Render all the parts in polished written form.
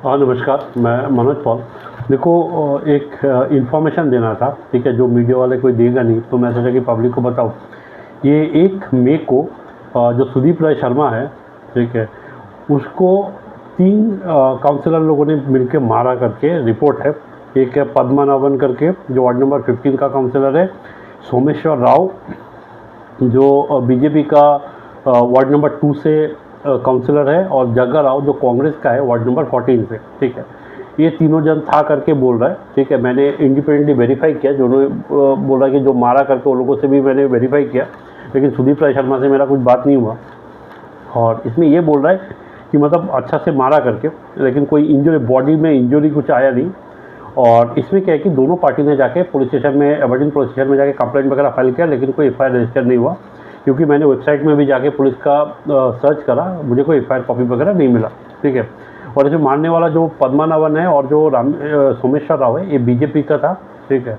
हाँ, नमस्कार। मैं मनोज पॉल। देखो, एक इन्फॉर्मेशन देना था, ठीक है, जो मीडिया वाले कोई देगा नहीं, तो मैं सोचा कि पब्लिक को बताऊँ। ये 1 मई को जो सुदीप राय शर्मा है, ठीक है, उसको 3 काउंसलर लोगों ने मिलके मारा करके रिपोर्ट है। एक है पद्मनाभन करके, जो वार्ड नंबर 15 का काउंसलर है, सोमेश्वर राव, जो बीजेपी का वार्ड नंबर 2 से काउंसलर है, और जग्गा राव, जो कांग्रेस का है वार्ड नंबर 14 से, ठीक है। ये तीनों जन था करके बोल रहा है, ठीक है। मैंने इंडिपेंडेंटली वेरीफाई किया, जो उन्होंने बोला कि जो मारा करके उन लोगों से भी मैंने वेरीफाई किया, लेकिन सुदीप राय शर्मा से मेरा कुछ बात नहीं हुआ। और इसमें ये बोल रहा है कि मतलब अच्छा से मारा करके, लेकिन कोई इंजरी, बॉडी में इंजरी कुछ आया नहीं। और इसमें क्या है कि दोनों पार्टी ने जाके पुलिस स्टेशन में, एवर्डन पुलिस स्टेशन में जाके कंप्लेंट वगैरह फाइल किया, लेकिन कोई एफआईआर रजिस्टर नहीं हुआ, क्योंकि मैंने वेबसाइट में भी जाके पुलिस का सर्च करा, मुझे कोई एफआईआर कॉपी वगैरह नहीं मिला, ठीक है। और इसे मारने वाला जो पद्मनाभन है और जो सोमेश्वर राव है, ये बीजेपी का था, ठीक है,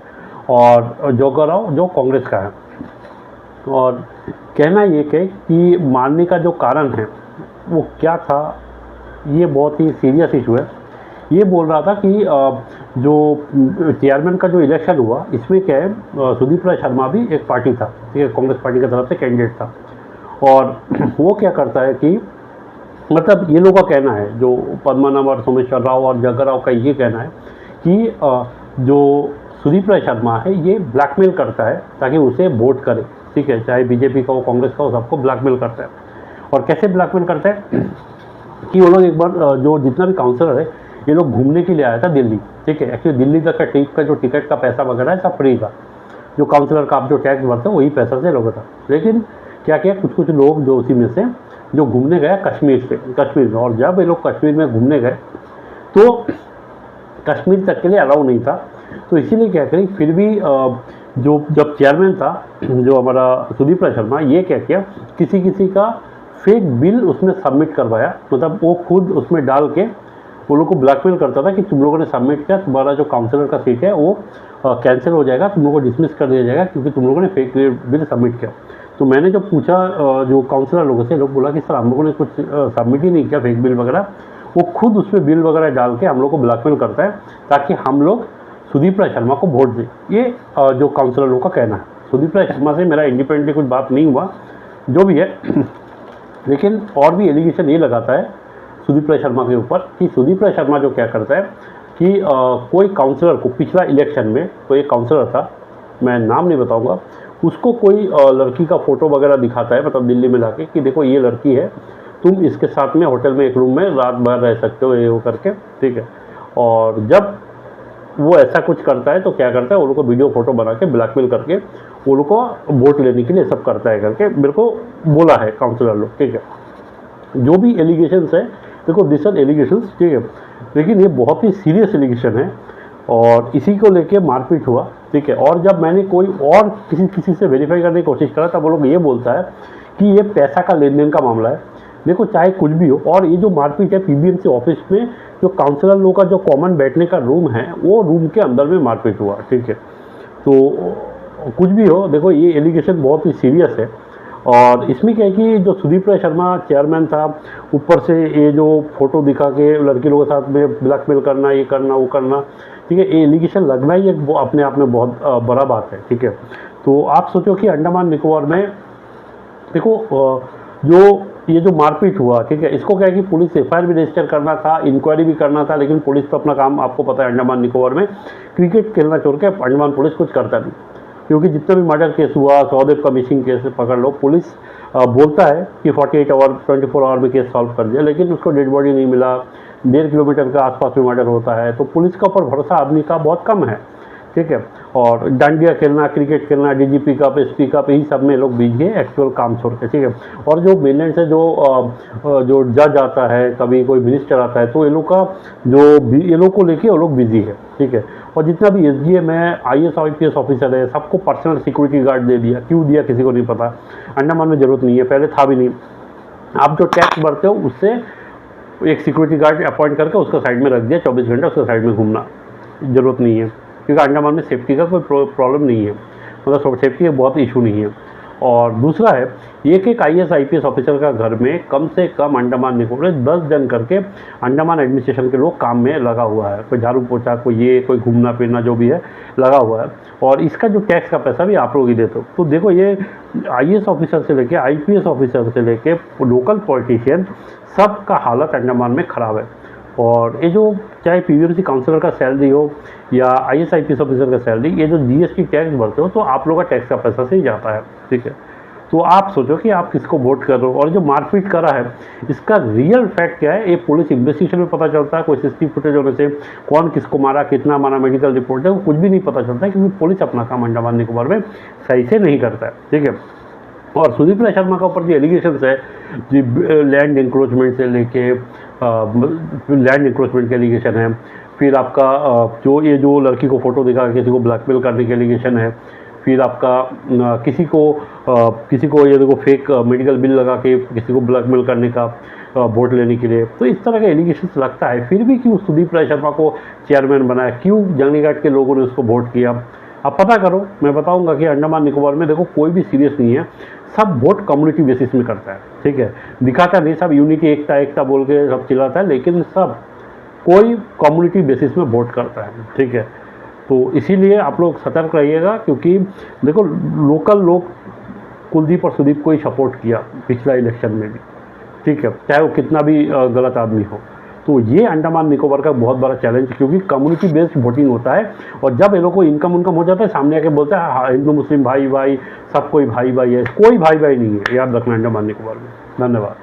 और जग्गा राव जो कांग्रेस का है। और कहना ये कि मारने का जो कारण है वो क्या था, ये बहुत ही सीरियस इशू है। ये बोल रहा था कि जो चेयरमैन का जो इलेक्शन हुआ, इसमें क्या है, सुदीप राय शर्मा भी एक पार्टी था, ठीक है, कांग्रेस पार्टी की तरफ से कैंडिडेट था। और वो क्या करता है कि मतलब ये लोगों का कहना है, जो पद्मनाभ और सोमेश्वर राव और जग्गा राव का ये कहना है कि जो सुदीप राय शर्मा है ये ब्लैकमेल करता है ताकि उसे वोट करे, ठीक है, चाहे बीजेपी का हो, कांग्रेस का हो, सबको ब्लैकमेल करता है। और कैसे ब्लैकमेल करता है कि वो लोग एक बार जो जितना भी काउंसलर है, ये लोग घूमने के लिए आया था दिल्ली, ठीक है। एक्चुअली दिल्ली तक का ट्रिप का जो टिकट का पैसा वगैरह है सब फ्री था, जो काउंसलर का आप जो टैक्स भरते हो वही पैसा से लोगों था। लेकिन क्या किया, कुछ कुछ लोग जो उसी में से जो घूमने गए कश्मीर में, और जब ये लोग कश्मीर में घूमने गए तो कश्मीर तक के लिए अलाउ नहीं था। तो इसीलिए क्या करें, फिर भी जो जब चेयरमैन था जो हमारा सुदीप राय शर्मा, ये क्या किया, किसी किसी का फेक बिल उसमें सबमिट करवाया, मतलब वो खुद उसमें डाल के वो लोग को ब्लैकमेल करता था कि तुम लोगों ने सबमिट किया, तुम्हारा जो काउंसलर का सीट है वो कैंसिल हो जाएगा, तुम लोगों को डिसमिस कर दिया जाएगा क्योंकि तुम लोगों ने फेक बिल सबमिट किया। तो मैंने जब पूछा जो काउंसलर लोगों से, लोग बोला कि सर हम लोगों ने कुछ सबमिट ही नहीं किया फेक बिल वगैरह, वो खुद उसमें बिल वगैरह डाल के हम लोग को ब्लैकमेल करता है ताकि हम लोग सुदीप राय शर्मा को वोट दें। ये जो काउंसलर लोगों का कहना है। सुदीप राय शर्मा से मेरा इंडिपेंडेंटली कुछ बात नहीं हुआ, जो भी है लेकिन और भी एलिगेशन ये लगाता है सुदीप राय शर्मा के ऊपर कि सुदीप राय शर्मा जो क्या करता है कि कोई काउंसलर को पिछला इलेक्शन में, तो एक काउंसलर था, मैं नाम नहीं बताऊंगा, उसको कोई लड़की का फ़ोटो वगैरह दिखाता है, मतलब दिल्ली में लाके कि देखो ये लड़की है, तुम इसके साथ में होटल में एक रूम में रात भर रह सकते हो, ये वो करके, ठीक है। और जब वो ऐसा कुछ करता है तो क्या करता है, वो लोग को वीडियो फोटो बना के ब्लैकमेल करके वो लोग को वोट लेने के लिए सब करता है करके मेरे को बोला है काउंसलर लोग, ठीक है। जो भी एलिगेशंस है, देखो दिस आर एलिगेशंस, ठीक है, लेकिन ये बहुत ही सीरियस एलिगेशन है और इसी को लेके मारपीट हुआ, ठीक है। और जब मैंने कोई और किसी से वेरीफाई करने की कोशिश करा तब वो लोग ये बोलता है कि ये पैसा का लेन देन का मामला है। देखो चाहे कुछ भी हो, और ये जो मारपीट है पीबीएमसी ऑफिस में, जो काउंसलर लोगों का जो कॉमन बैठने का रूम है, वो रूम के अंदर में मारपीट हुआ, ठीक है। तो कुछ भी हो, देखो ये एलिगेशन बहुत ही सीरियस है। और इसमें क्या है कि जो सुदीप राय शर्मा चेयरमैन था, ऊपर से ये जो फोटो दिखा के लड़की लोगों के साथ में ब्लैकमेल करना, ये करना वो करना, ठीक है, ये एलिगेशन लगना ही एक अपने आप में बहुत बड़ा बात है, ठीक है। तो आप सोचो कि अंडमान निकोबार में देखो जो ये जो मारपीट हुआ, ठीक है, इसको क्या है कि पुलिस एफआईआर भी रजिस्टर करना था, इंक्वायरी भी करना था, लेकिन पुलिस तो अपना काम, आपको पता है अंडमान निकोबार में क्रिकेट खेलना छोड़ के अंडमान पुलिस कुछ करता नहीं, क्योंकि जितना भी मर्डर केस हुआ, सौदेव का मिसिंग केस पकड़ लो, पुलिस बोलता है कि 48 आवर 24 आवर में केस सॉल्व कर दिया, लेकिन उसको डेड बॉडी नहीं मिला, 1.5 किलोमीटर के आसपास में मर्डर होता है, तो पुलिस का ऊपर भरोसा आदमी का बहुत कम है, ठीक है। और डांडिया खेलना, क्रिकेट खेलना, डीजीपी कप, एसपी कप, यही सब में लोग बिजी है एक्चुअल काम छोड़ के, ठीक है। और जो मेनलैंड से जो जज आता है, कभी कोई मिनिस्टर आता है, तो ये लोग का जो ये लोग को लेके वो लोग बिजी है, ठीक है। और जितना भी एसडीएम है, आईएएस आईपीएस ऑफिसर है, सबको पर्सनल सिक्योरिटी गार्ड दे दिया। क्यों दिया किसी को नहीं पता, अंडमान में जरूरत नहीं है, पहले था भी नहीं। आप जो टैक्स भरते हो उससे एक सिक्योरिटी गार्ड अपॉइंट करके उसको साइड में रख दिया, 24 घंटे उसको साइड में घूमना जरूरत नहीं है, क्योंकि अंडमान में सेफ्टी का कोई प्रॉब्लम नहीं है, मतलब सेफ्टी का बहुत इशू नहीं है। और दूसरा है एक एक IAS IPS ऑफिसर का घर में कम से कम अंडमान निकोबार 10 जन करके अंडमान एडमिनिस्ट्रेशन के लोग काम में लगा हुआ है। कोई झाड़ू पोछा, कोई ये, कोई घूमना फिरना, जो भी है लगा हुआ है। और इसका जो टैक्स का पैसा भी आप लोग ही देते हो। तो देखो ये IAS ऑफिसर से लेके IPS ऑफिसर से लेके लोकल पॉलिटिशियन सबका हालत अंडमान में ख़राब है। और ये जो चाहे PVMC काउंसलर का सैलरी हो या IAS IPS ऑफिसर का सैलरी, ये जो GST टैक्स भरते हो तो आप लोग का टैक्स का पैसा से ही जाता है, ठीक है। तो आप सोचो कि आप किसको वोट कर रहे हो। और जो मारपीट करा है इसका रियल फैक्ट क्या है, ये पुलिस इन्वेस्टिगेशन में पता चलता है। कोई CCTV फुटेज होने से कौन किसको मारा, कितना मारा, मेडिकल रिपोर्ट है, वो कुछ भी नहीं पता चलता है, क्योंकि पुलिस अपना काम अंडमान निकोबार में सही से नहीं करता है, ठीक है। और सुदीप राय शर्मा का ऊपर जो एलिगेशंस है, जी लैंड इंक्रोचमेंट से लेके लैंड इंक्रोचमेंट के एलिगेशन है, फिर आपका जो लड़की को फ़ोटो दिखा किसी को ब्लैकमेल करने के एलिगेशन है, फिर आपका किसी को ये देखो फेक मेडिकल बिल लगा के किसी को ब्लैकमेल करने का वोट लेने के लिए। तो इस तरह का एलिगेशंस लगता है। फिर भी क्यों सुदीप राय शर्मा को चेयरमैन बनाया, क्यों जंगली घाट के लोगों ने उसको वोट किया, आप पता करो। मैं बताऊंगा कि अंडमान निकोबार में देखो कोई भी सीरियस नहीं है, सब वोट कम्युनिटी बेसिस में करता है, ठीक है। दिखाता नहीं, सब यूनिटी एकता एकता बोल के सब चिल्लाता है, लेकिन सब कोई कम्युनिटी बेसिस में वोट करता है, ठीक है। तो इसीलिए आप लोग सतर्क रहिएगा, क्योंकि देखो लोकल लोग कुलदीप और सुदीप को ही सपोर्ट किया पिछला इलेक्शन में भी, ठीक है, चाहे वो कितना भी गलत आदमी हो। तो ये अंडमान निकोबार का बहुत बड़ा चैलेंज, क्योंकि कम्युनिटी बेस्ड वोटिंग होता है। और जब ये लोग को इनकम उनकम हो जाता है, सामने आके बोलता है हाँ, हिंदू मुस्लिम भाई भाई सब कोई भाई भाई है, कोई भाई भाई नहीं है, याद रखना अंडमान निकोबार में। धन्यवाद।